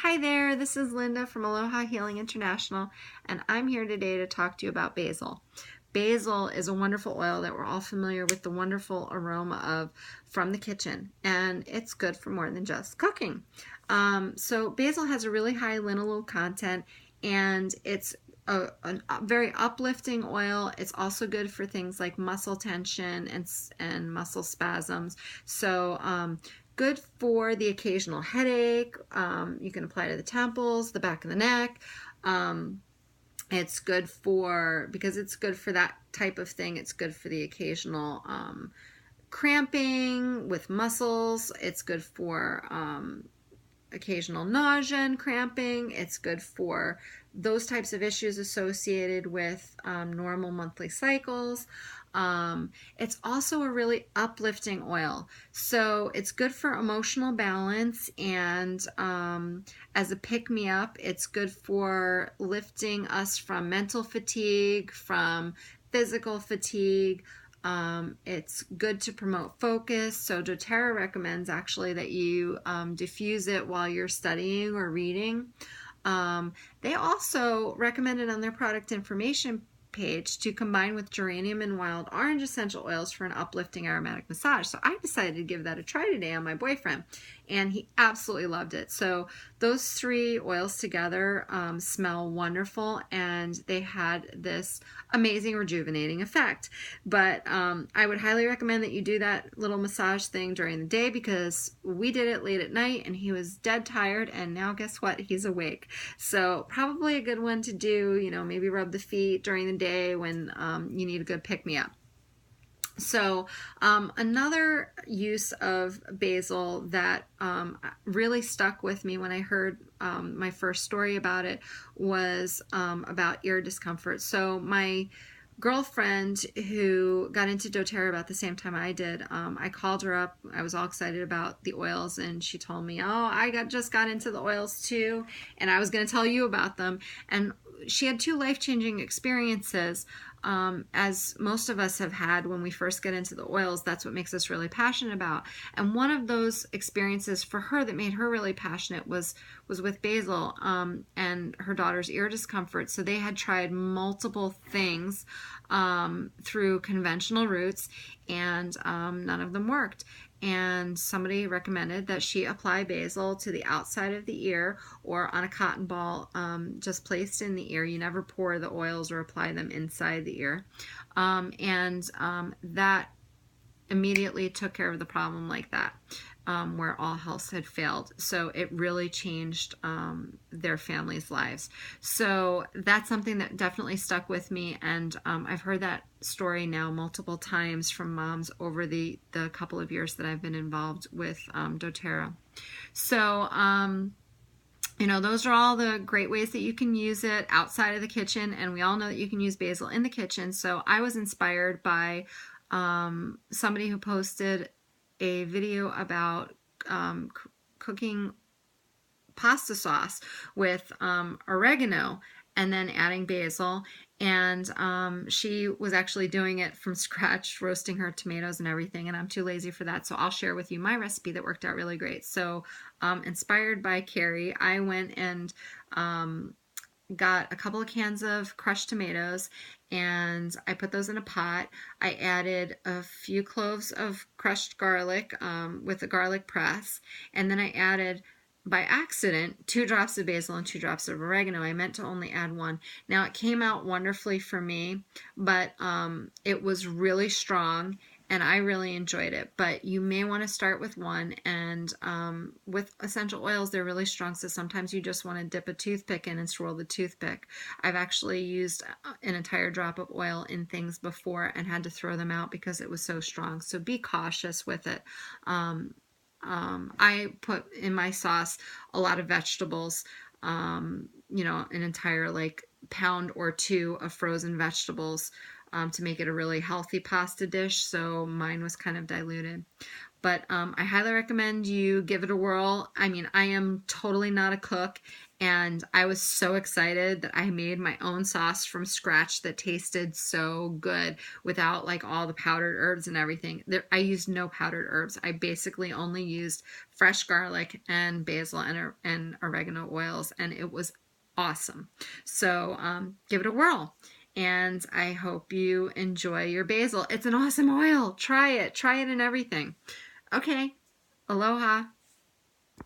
Hi there, this is Linda from Aloha Healing International, and I'm here today to talk to you about basil. Basil is a wonderful oil that we're all familiar with the wonderful aroma of from the kitchen, and it's good for more than just cooking. So basil has a really high linalool content, and it's a very uplifting oil. It's also good for things like muscle tension and muscle spasms. So good for the occasional headache. You can apply to the temples, the back of the neck. It's good because it's good for that type of thing. It's good for the occasional cramping with muscles. It's good for occasional nausea and cramping. It's good for those types of issues associated with normal monthly cycles. It's also a really uplifting oil. So it's good for emotional balance, and as a pick-me-up, it's good for lifting us from mental fatigue, from physical fatigue. It's good to promote focus. So doTERRA recommends actually that you diffuse it while you're studying or reading. They also recommend it on their product information page to combine with geranium and wild orange essential oils for an uplifting aromatic massage. So I decided to give that a try today on my boyfriend, and he absolutely loved it. So those three oils together smell wonderful, and they had this amazing rejuvenating effect. But I would highly recommend that you do that little massage thing during the day, because we did it late at night and he was dead tired, and now guess what? He's awake. So probably a good one to do, maybe rub the feet during the day when you need a good pick-me-up. So another use of basil that really stuck with me when I heard my first story about it was about ear discomfort. So my girlfriend, who got into doTERRA about the same time I did, I called her up. I was all excited about the oils, and she told me, oh, just got into the oils too, and I was going to tell you about them. And she had two life-changing experiences, as most of us have had when we first get into the oils. That's what makes us really passionate about. And one of those experiences for her that made her really passionate was with basil and her daughter's ear discomfort. So they had tried multiple things through conventional routes, and none of them worked. And somebody recommended that she apply basil to the outside of the ear or on a cotton ball just placed in the ear. You never pour the oils or apply them inside the ear. That immediately took care of the problem like that, where all else had failed. So it really changed their family's lives. So that's something that definitely stuck with me, and I've heard that story now multiple times from moms over the couple of years that I've been involved with doTERRA. So those are all the great ways that you can use it outside of the kitchen, and we all know that you can use basil in the kitchen. So I was inspired by somebody who posted a video about cooking pasta sauce with oregano and then adding basil, and she was actually doing it from scratch, roasting her tomatoes and everything, and I'm too lazy for that, so I'll share with you my recipe that worked out really great. So inspired by Carrie, I went and got a couple of cans of crushed tomatoes, and I put those in a pot. I added a few cloves of crushed garlic with a garlic press, and then I added, by accident, 2 drops of basil and 2 drops of oregano. I meant to only add 1. Now it came out wonderfully for me, but it was really strong, and I really enjoyed it. But you may want to start with 1, and with essential oils, they're really strong, so sometimes you just want to dip a toothpick in and swirl the toothpick. I've actually used an entire drop of oil in things before and had to throw them out because it was so strong. So be cautious with it. I put in my sauce a lot of vegetables, an entire pound or 2 of frozen vegetables to make it a really healthy pasta dish, so mine was kind of diluted. But I highly recommend you give it a whirl. I mean, I am totally not a cook, and I was so excited that I made my own sauce from scratch that tasted so good without like all the powdered herbs and everything. I used no powdered herbs. I basically only used fresh garlic and basil and oregano oils, and it was awesome. So give it a whirl. And I hope you enjoy your basil. It's an awesome oil. Try it. Try it in everything. Okay. Aloha.